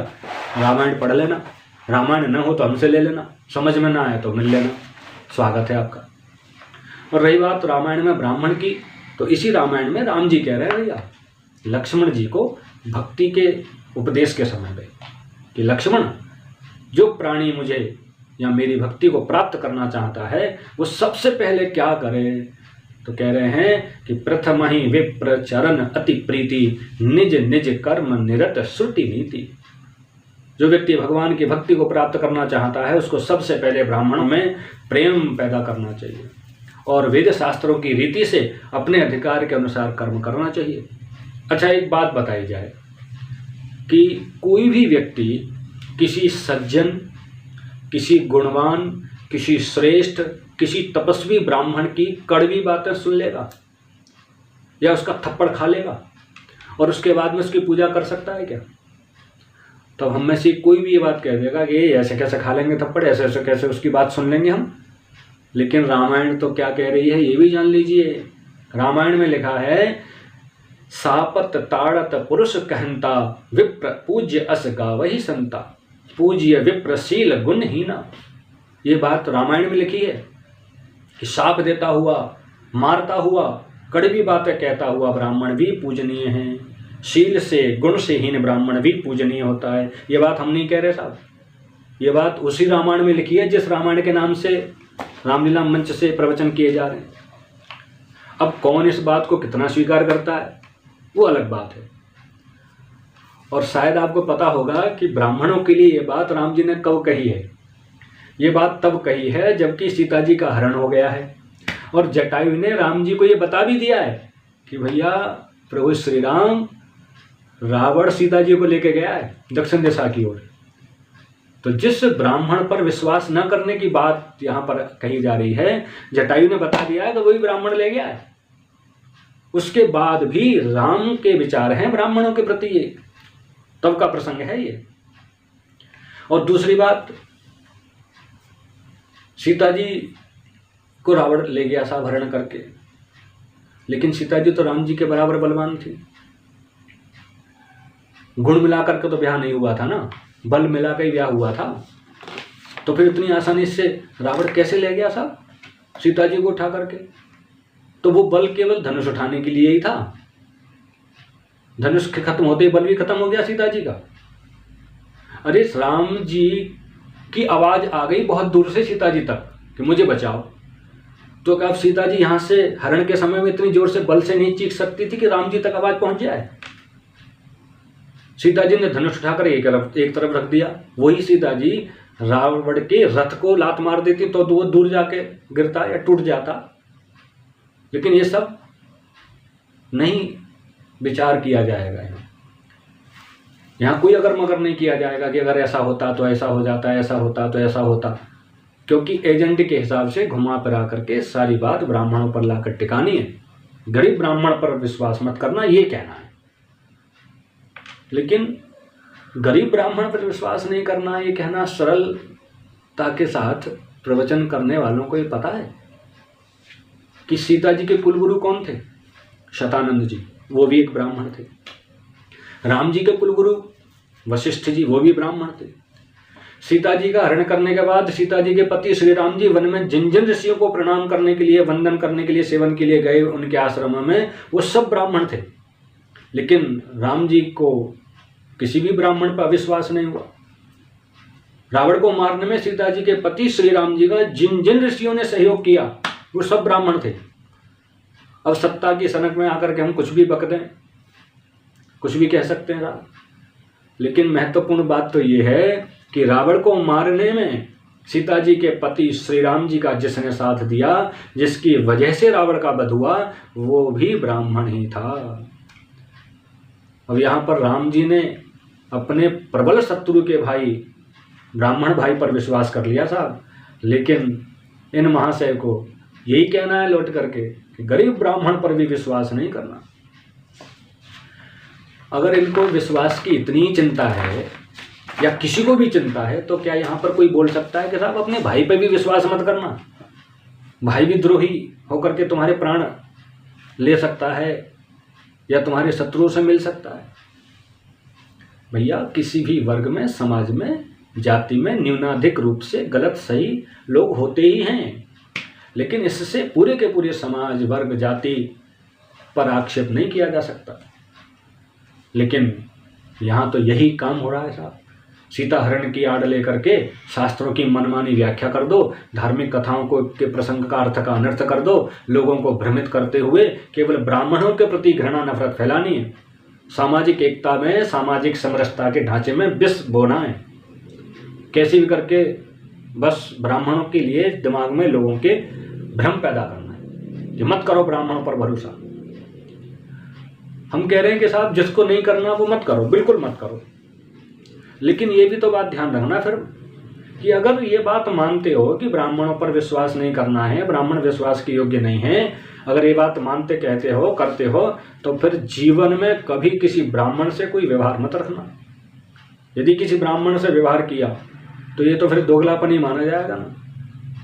रामायण पढ़ लेना, रामायण न हो तो हमसे ले लेना, समझ में ना आए तो मिल लेना, स्वागत है आपका। और रही बात रामायण में ब्राह्मण की, तो इसी रामायण में राम जी कह रहे हैं भैया लक्ष्मण जी को भक्ति के उपदेश के समय में कि लक्ष्मण, जो प्राणी मुझे या मेरी भक्ति को प्राप्त करना चाहता है वो सबसे पहले क्या करे? तो कह रहे हैं कि प्रथम ही विप्र चरण अति प्रीति, निज निज कर्म निरत श्रुति नीति। जो व्यक्ति भगवान की भक्ति को प्राप्त करना चाहता है उसको सबसे पहले ब्राह्मणों में प्रेम पैदा करना चाहिए और वेद शास्त्रों की रीति से अपने अधिकार के अनुसार कर्म करना चाहिए। अच्छा, एक बात बताई जाए कि कोई भी व्यक्ति किसी सज्जन, किसी गुणवान, किसी श्रेष्ठ, किसी तपस्वी ब्राह्मण की कड़वी बातें सुन लेगा या उसका थप्पड़ खा लेगा और उसके बाद में उसकी पूजा कर सकता है क्या? तब हम में से कोई भी ये बात कह देगा कि ऐसे कैसे खा लेंगे थप्पड़, ऐसे ऐसे कैसे उसकी बात सुन लेंगे हम। लेकिन रामायण तो क्या कह रही है ये भी जान लीजिए। रामायण में लिखा है, सापत ताड़त पुरुष कहंता, विप्र पूज्य अस गावहि संता, पूज्य विप्रशील गुणहीना। ये बात रामायण में लिखी है कि शाप देता हुआ, मारता हुआ, कड़वी बातें कहता हुआ ब्राह्मण भी पूजनीय है, शील से गुण से हीन ब्राह्मण भी पूजनीय होता है। ये बात हम नहीं कह रहे साहब, ये बात उसी रामायण में लिखी है जिस रामायण के नाम से रामलीला मंच से प्रवचन किए जा रहे हैं। अब कौन इस बात को कितना स्वीकार करता है वो अलग बात है। और शायद आपको पता होगा कि ब्राह्मणों के लिए ये बात राम जी ने कब कही है। ये बात तब कही है जबकि सीता जी का हरण हो गया है और जटायु ने राम जी को ये बता भी दिया है कि भैया प्रभु श्री राम रावण सीता जी को लेके गया है दक्षिण दिशा की ओर। तो जिस ब्राह्मण पर विश्वास न करने की बात यहाँ पर कही जा रही है, जटायु ने बता दिया है तो वही ब्राह्मण ले गया है। उसके बाद भी राम के विचार हैं ब्राह्मणों के प्रति, ये तब का प्रसंग है ये। और दूसरी बात, सीता जी को रावण ले गया साहब हरण करके, लेकिन सीता जी तो राम जी के बराबर बलवान थी। गुण मिलाकर के तो ब्याह नहीं हुआ था ना, बल मिला के ब्याह हुआ था। तो फिर इतनी आसानी से रावण कैसे ले गया साहब सीता जी को उठा करके? तो वो बल केवल धनुष उठाने के लिए ही था। धनुष के खत्म होते ही बल भी खत्म हो गया सीता जी का। अरे राम जी की आवाज आ गई बहुत दूर से सीता जी तक कि मुझे बचाओ। तो क्या सीता जी यहाँ से हरण के समय में इतनी जोर से बल से नहीं चीख सकती थी कि राम जी तक आवाज पहुंच जाए? सीता जी ने धनुष उठाकर एक तरफ रख दिया। वही सीता जी रावण के रथ को लात मार देती तो वो दूर जाके गिरता या टूट जाता। लेकिन ये सब नहीं विचार किया जाएगा। यहाँ कोई अगर मगर नहीं किया जाएगा कि अगर ऐसा होता तो ऐसा हो जाता, ऐसा होता तो ऐसा होता, क्योंकि एजेंट के हिसाब से घुमा फिरा करके सारी बात ब्राह्मणों पर लाकर टिकानी है। गरीब ब्राह्मण पर विश्वास मत करना, ये कहना है। लेकिन गरीब ब्राह्मण पर विश्वास नहीं करना, ये कहना सरलता के साथ प्रवचन करने वालों को ये पता है कि सीता जी के कुलगुरु कौन थे? शतानंद जी, वो भी एक ब्राह्मण थे। राम जी के कुलगुरु वशिष्ठ जी, वो भी ब्राह्मण थे। सीता जी का हरण करने के बाद सीता जी के पति श्री राम जी वन में जिन जिन ऋषियों को प्रणाम करने के लिए, वंदन करने के लिए, सेवन के लिए गए उनके आश्रम में, वो सब ब्राह्मण थे। लेकिन राम जी को किसी भी ब्राह्मण पर अविश्वास नहीं हुआ। रावण को मारने में सीता जी के पति श्री राम जी का जिन जिन ऋषियों ने सहयोग किया वो सब ब्राह्मण थे। अब सत्ता की सनक में आकर के हम कुछ भी बक दें, कुछ भी कह सकते हैं राम। लेकिन महत्वपूर्ण बात तो ये है कि रावण को मारने में सीता जी के पति श्री राम जी का जिसने साथ दिया, जिसकी वजह से रावण का वध हुआ, वो भी ब्राह्मण ही था। अब यहाँ पर राम जी ने अपने प्रबल शत्रु के भाई ब्राह्मण भाई पर विश्वास कर लिया साहब, लेकिन इन महाशय को यही कहना है लौट करके कि गरीब ब्राह्मण पर भी विश्वास नहीं करना। अगर इनको विश्वास की इतनी चिंता है या किसी को भी चिंता है, तो क्या यहाँ पर कोई बोल सकता है कि साहब अपने भाई पे भी विश्वास मत करना, भाई भी द्रोही होकर के तुम्हारे प्राण ले सकता है या तुम्हारे शत्रुओं से मिल सकता है। भैया किसी भी वर्ग में, समाज में, जाति में न्यूनाधिक रूप से गलत सही लोग होते ही हैं, लेकिन इससे पूरे के पूरे समाज, वर्ग, जाति पर आक्षेप नहीं किया जा सकता। लेकिन यहाँ तो यही काम हो रहा है साहब। सीता हरण की आड़ लेकर के शास्त्रों की मनमानी व्याख्या कर दो, धार्मिक कथाओं को के प्रसंग का अर्थ का अनर्थ कर दो, लोगों को भ्रमित करते हुए केवल ब्राह्मणों के प्रति घृणा नफरत फैलानी है, सामाजिक एकता में, सामाजिक समरसता के ढांचे में विष बोना है, कैसे भी करके बस ब्राह्मणों के लिए दिमाग में लोगों के भ्रम पैदा करना है कि मत करो ब्राह्मणों पर भरोसा। हम कह रहे हैं कि साहब जिसको नहीं करना वो मत करो, बिल्कुल मत करो। लेकिन ये भी तो बात ध्यान रखना फिर कि अगर ये बात मानते हो कि ब्राह्मणों पर विश्वास नहीं करना है, ब्राह्मण विश्वास के योग्य नहीं है, अगर ये बात मानते, कहते हो, करते हो, तो फिर जीवन में कभी किसी ब्राह्मण से कोई व्यवहार मत रखना। यदि किसी ब्राह्मण से व्यवहार किया तो ये तो फिर दोगलापन ही माना जाएगा ना,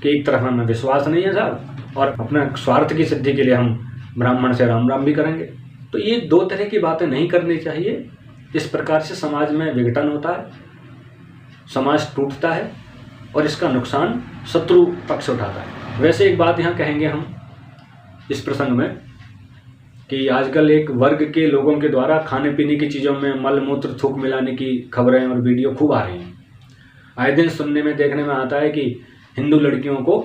कि एक तरफ हमें विश्वास नहीं है साहब और अपने स्वार्थ की सिद्धि के लिए हम ब्राह्मण से राम राम भी करेंगे। तो ये दो तरह की बातें नहीं करनी चाहिए। इस प्रकार से समाज में विघटन होता है, समाज टूटता है और इसका नुकसान शत्रु पक्ष उठाता है। वैसे एक बात यहाँ कहेंगे हम इस प्रसंग में कि आजकल एक वर्ग के लोगों के द्वारा खाने पीने की चीज़ों में मल मूत्र थूक मिलाने की खबरें और वीडियो खूब आ रही हैं। आए दिन सुनने में, देखने में आता है कि हिंदू लड़कियों को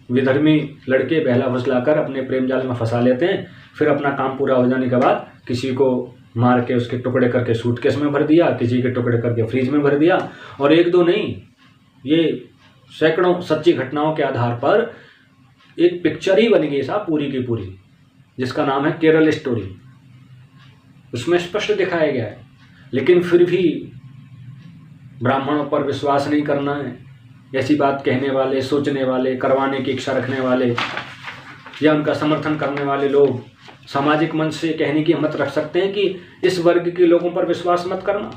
विधर्मी लड़के बहला फुसलाकर अपने प्रेम जाल में फंसा लेते हैं, फिर अपना काम पूरा हो जाने के बाद किसी को मार के उसके टुकड़े करके सूटकेस में भर दिया, किसी के टुकड़े करके फ्रिज में भर दिया। और एक दो नहीं, ये सैकड़ों सच्ची घटनाओं के आधार पर एक पिक्चर ही बन गई साहब पूरी की पूरी, जिसका नाम है केरल स्टोरी। उसमें स्पष्ट दिखाया गया है। लेकिन फिर भी ब्राह्मणों पर विश्वास नहीं करना है, ऐसी बात कहने वाले, सोचने वाले, करवाने की इच्छा रखने वाले या उनका समर्थन करने वाले लोग सामाजिक मंच से कहने की हिम्मत रख सकते हैं कि इस वर्ग के लोगों पर विश्वास मत करना।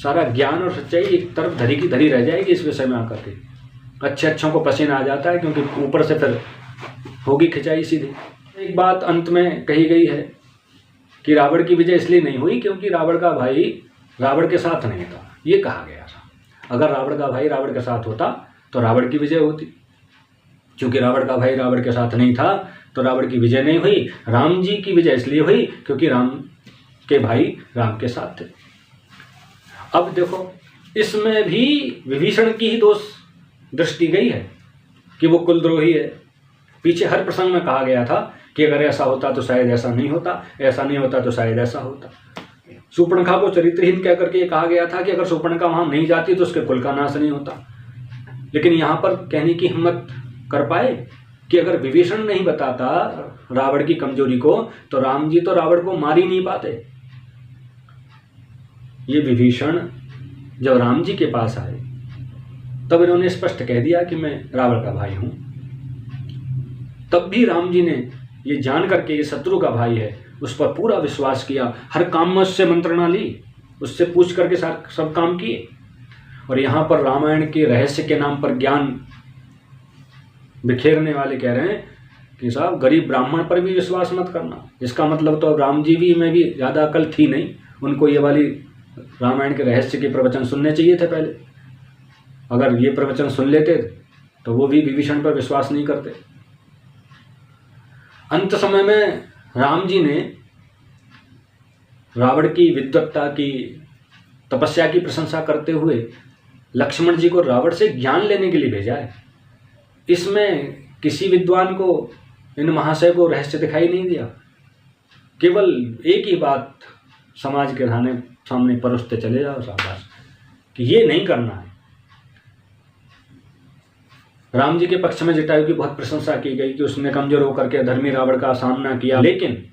सारा ज्ञान और सच्चाई एक तरफ धरी की धरी रह जाएगी इस विषय में आकर के। अच्छे अच्छों को पसीना आ जाता है क्योंकि ऊपर से फिर होगी खिंचाई सीधी। एक बात अंत में कही गई है कि रावण की विजय इसलिए नहीं हुई क्योंकि रावण का भाई रावण के साथ नहीं था, ये कहा गया था। अगर रावण का भाई रावण के साथ होता तो रावण की विजय होती। क्योंकि रावण का भाई रावण के साथ नहीं था तो रावण की विजय नहीं हुई। राम जी की विजय इसलिए हुई क्योंकि राम के भाई राम के साथ थे। अब देखो, इसमें भी विभीषण की ही दोष दृष्टि गई है कि वो कुलद्रोही है। पीछे हर प्रसंग में कहा गया था कि अगर ऐसा होता तो शायद ऐसा नहीं होता, ऐसा नहीं होता तो शायद ऐसा होता। शूर्पणखा को चरित्रहीन कह करके ये कहा गया था कि अगर शूर्पणखा वहां नहीं जाती तो उसके कुल का नाश नहीं होता। लेकिन यहाँ पर कहने की हिम्मत कर पाए कि अगर विभीषण नहीं बताता रावण की कमजोरी को तो राम जी तो रावण को मार ही नहीं पाते। ये विभीषण जब राम जी के पास आए तब इन्होंने स्पष्ट कह दिया कि मैं रावण का भाई हूं। तब भी राम जी ने ये जान करके ये शत्रु का भाई है उस पर पूरा विश्वास किया, हर काम में उससे मंत्रणा ली, उससे पूछ करके सब काम किए। और यहाँ पर रामायण के रहस्य के नाम पर ज्ञान बिखेरने वाले कह रहे हैं कि साहब गरीब ब्राह्मण पर भी विश्वास मत करना। इसका मतलब तो राम जी भी में भी ज़्यादा अकल थी नहीं, उनको ये वाली रामायण के रहस्य के प्रवचन सुनने चाहिए थे पहले। अगर ये प्रवचन सुन लेते तो वो भी विभीषण पर विश्वास नहीं करते। अंत समय में राम जी ने रावण की विद्वत्ता की, तपस्या की प्रशंसा करते हुए लक्ष्मण जी को रावण से ज्ञान लेने के लिए भेजा है। इसमें किसी विद्वान को, इन महाशय को रहस्य दिखाई नहीं दिया। केवल एक ही बात समाज के सामने परोसते चले जाओ शाबाश, कि ये नहीं करना है। राम जी के पक्ष में जटायु की बहुत प्रशंसा की गई कि उसने कमजोर होकर के धर्मी रावण का सामना किया, लेकिन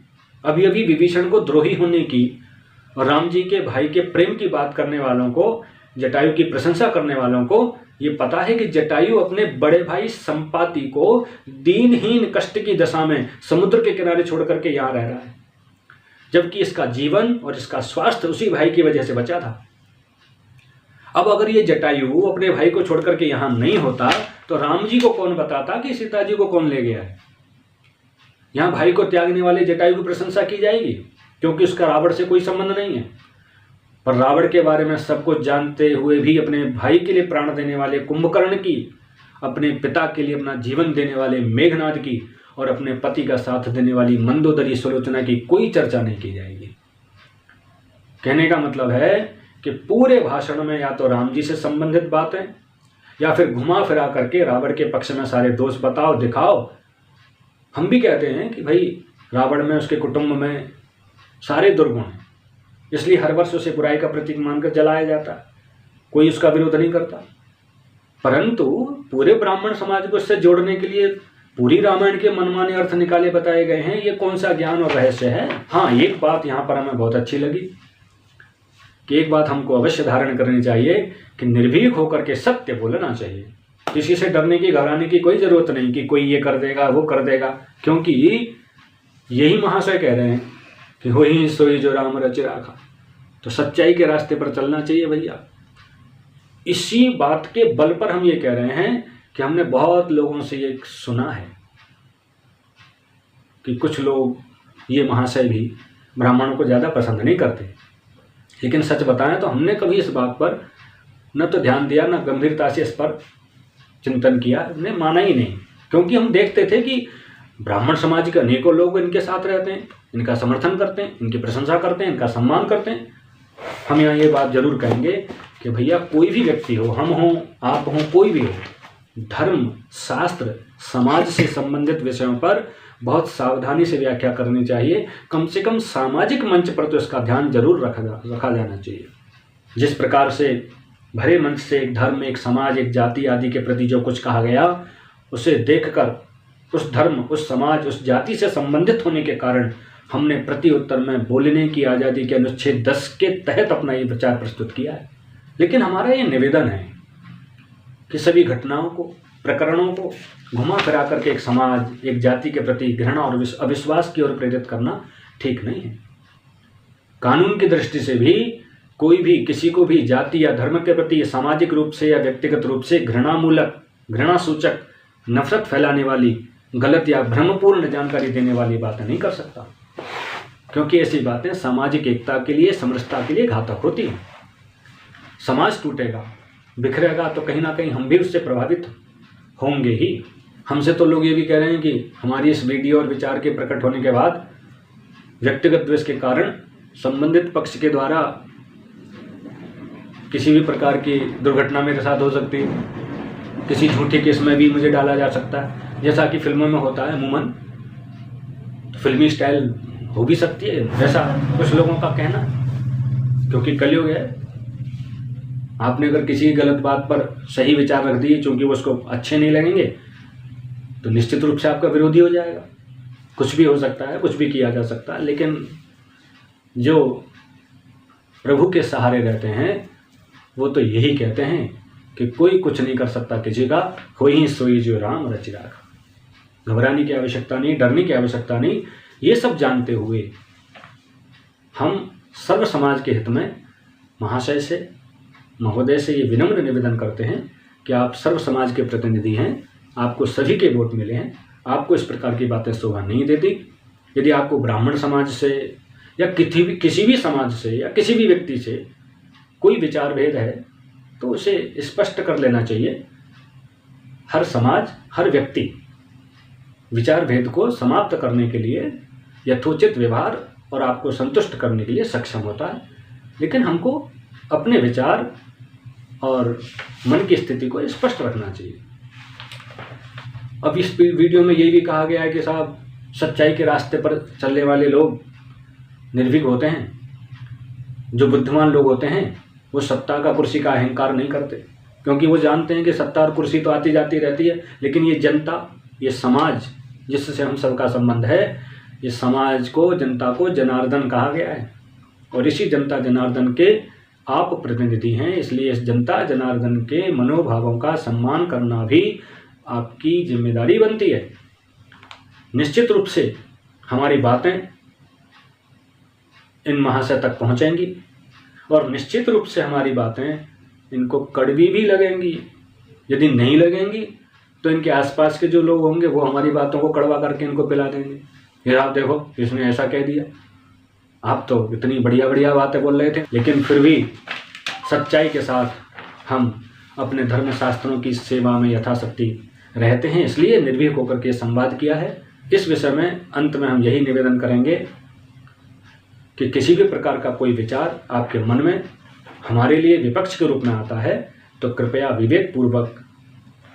अभी अभी विभीषण को द्रोही होने की और राम जी के भाई के प्रेम की बात करने वालों को, जटायु की प्रशंसा करने वालों को ये पता है कि जटायु अपने बड़े भाई संपाति को दीनहीन कष्ट की दशा में समुद्र के किनारे छोड़ करके यहाँ रह रहा है, जबकि इसका जीवन और इसका स्वास्थ्य उसी भाई की वजह से बचा था। अब अगर ये जटायु अपने भाई को छोड़ करके यहाँ नहीं होता तो राम जी को कौन बताता कि सीता जी को कौन ले गया है। यहाँ भाई को त्यागने वाले जटायु की प्रशंसा की जाएगी क्योंकि उसका रावण से कोई संबंध नहीं है। पर रावण के बारे में सब कुछ जानते हुए भी अपने भाई के लिए प्राण देने वाले कुंभकर्ण की, अपने पिता के लिए अपना जीवन देने वाले मेघनाद की और अपने पति का साथ देने वाली मंदोदरी सुलोचना की कोई चर्चा नहीं की जाएगी। कहने का मतलब है कि पूरे भाषण में या तो राम जी से संबंधित बातें या फिर घुमा फिरा करके रावण के पक्ष में सारे दोष बताओ, दिखाओ। हम भी कहते हैं कि भाई रावण में, उसके कुटुंब में सारे दुर्गुण हैं, इसलिए हर वर्ष उसे बुराई का प्रतीक मानकर जलाया जाता है, कोई उसका विरोध नहीं करता। परंतु पूरे ब्राह्मण समाज को इससे जोड़ने के लिए पूरी रामायण के मनमाने अर्थ निकाले बताए गए हैं। ये कौन सा ज्ञान और रहस्य है। हाँ, एक बात यहाँ पर हमें बहुत अच्छी लगी कि एक बात हमको अवश्य धारण करनी चाहिए कि निर्भीक होकर के सत्य बोलना चाहिए। किसी से डरने की, घबराने की कोई जरूरत नहीं कि कोई ये कर देगा, वो कर देगा, क्योंकि यही महाशय कह रहे हैं कि हो ही सोई जो राम रचि राखा। तो सच्चाई के रास्ते पर चलना चाहिए भैया। इसी बात के बल पर हम ये कह रहे हैं कि हमने बहुत लोगों से ये सुना है कि कुछ लोग, ये महाशय भी ब्राह्मणों को ज़्यादा पसंद नहीं करते, लेकिन सच बताएं तो हमने कभी इस बात पर न तो ध्यान दिया, न गंभीरता से इस पर चिंतन किया, हमने माना ही नहीं, क्योंकि हम देखते थे कि ब्राह्मण समाज के अनेकों लोग इनके साथ रहते हैं, इनका समर्थन करते हैं, इनकी प्रशंसा करते हैं, इनका सम्मान करते हैं। हम यहाँ ये बात जरूर कहेंगे कि भैया कोई भी व्यक्ति हो, हम हों, आप हों, कोई भी हो, धर्म, शास्त्र, समाज से संबंधित विषयों पर बहुत सावधानी से व्याख्या करनी चाहिए। कम से कम सामाजिक मंच पर तो इसका ध्यान जरूर रखा जाना चाहिए। जिस प्रकार से भरे मंच से एक धर्म, एक समाज, एक जाति आदि के प्रति जो कुछ कहा गया, उसे देखकर उस धर्म, उस समाज, उस जाति से संबंधित होने के कारण हमने प्रति उत्तर में बोलने की आज़ादी के अनुच्छेद 10 के तहत अपना ये विचार प्रस्तुत किया है। लेकिन हमारा ये निवेदन है कि सभी घटनाओं को, प्रकरणों को घुमा फिरा करके एक समाज, एक जाति के प्रति घृणा और अविश्वास की ओर प्रेरित करना ठीक नहीं है। कानून की दृष्टि से भी कोई भी किसी को भी जाति या धर्म के प्रति सामाजिक रूप से या व्यक्तिगत रूप से घृणामूलक, घृणा सूचक, नफरत फैलाने वाली, गलत या भ्रमपूर्ण जानकारी देने वाली बातें नहीं कर सकता, क्योंकि ऐसी बातें सामाजिक एकता के लिए, समरसता के लिए घातक होती हैं। समाज टूटेगा, बिखरेगा तो कहीं ना कहीं हम भी उससे प्रभावित होंगे ही। हमसे तो लोग ये भी कह रहे हैं कि हमारी इस वीडियो और विचार के प्रकट होने के बाद व्यक्तिगत द्वेष के कारण संबंधित पक्ष के द्वारा किसी भी प्रकार की दुर्घटना मेरे साथ हो सकती है, किसी झूठे केस में भी मुझे डाला जा सकता है, जैसा कि फिल्मों में होता है अमूमन। तो फिल्मी स्टाइल हो भी सकती है, ऐसा कुछ लोगों का कहना, क्योंकि कलयुग है। आपने अगर किसी गलत बात पर सही विचार रख दिए, चूंकि वो उसको अच्छे नहीं लगेंगे, तो निश्चित रूप से आपका विरोधी हो जाएगा। कुछ भी हो सकता है, कुछ भी किया जा सकता है, लेकिन जो प्रभु के सहारे रहते हैं वो तो यही कहते हैं कि कोई कुछ नहीं कर सकता किसी का, होई सोई जो राम रचि राखा। घबराने की आवश्यकता नहीं, डरने की आवश्यकता नहीं। ये सब जानते हुए हम सर्व समाज के हित में महाशय से, महोदय से ये विनम्र निवेदन करते हैं कि आप सर्व समाज के प्रतिनिधि हैं, आपको सभी के वोट मिले हैं, आपको इस प्रकार की बातें शोभा नहीं देती। यदि आपको ब्राह्मण समाज से या किसी भी समाज से या किसी भी व्यक्ति से कोई विचार भेद है, तो उसे स्पष्ट कर लेना चाहिए। हर समाज, हर व्यक्ति विचार भेद को समाप्त करने के लिए यथोचित व्यवहार और आपको संतुष्ट करने के लिए सक्षम होता है, लेकिन हमको अपने विचार और मन की स्थिति को स्पष्ट रखना चाहिए। अब इस वीडियो में ये भी कहा गया है कि साहब सच्चाई के रास्ते पर चलने वाले लोग निर्भीक होते हैं, जो बुद्धिमान लोग होते हैं वो सत्ता का कुर्सी का अहंकार नहीं करते, क्योंकि वो जानते हैं कि सत्ता और कुर्सी तो आती जाती रहती है, लेकिन ये जनता, ये समाज जिससे हम सबका संबंध है, ये समाज को, जनता को जनार्दन कहा गया है और इसी जनता जनार्दन के आप प्रतिनिधि हैं। इसलिए इस जनता जनार्दन के मनोभावों का सम्मान करना भी आपकी जिम्मेदारी बनती है। निश्चित रूप से हमारी बातें इन महाशय तक पहुंचेंगी और निश्चित रूप से हमारी बातें इनको कड़वी भी लगेंगी। यदि नहीं लगेंगी तो इनके आसपास के जो लोग होंगे वो हमारी बातों को कड़वा करके इनको पिला देंगे। ये आप देखो, इसने ऐसा कह दिया, आप तो इतनी बढ़िया बढ़िया बातें बोल रहे थे। लेकिन फिर भी सच्चाई के साथ हम अपने धर्म शास्त्रों की सेवा में यथाशक्ति रहते हैं, इसलिए निर्भीक होकर के संवाद किया है। इस विषय में अंत में हम यही निवेदन करेंगे कि किसी भी प्रकार का कोई विचार आपके मन में हमारे लिए विपक्ष के रूप में आता है तो कृपया विवेकपूर्वक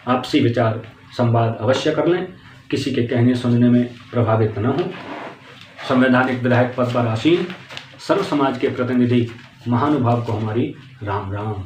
आपसी विचार संवाद अवश्य कर लें। किसी के कहने सुनने में प्रभावित न हों। संवैधानिक विधायक पद पर आसीन सर्व समाज के प्रतिनिधि महानुभाव को हमारी राम राम।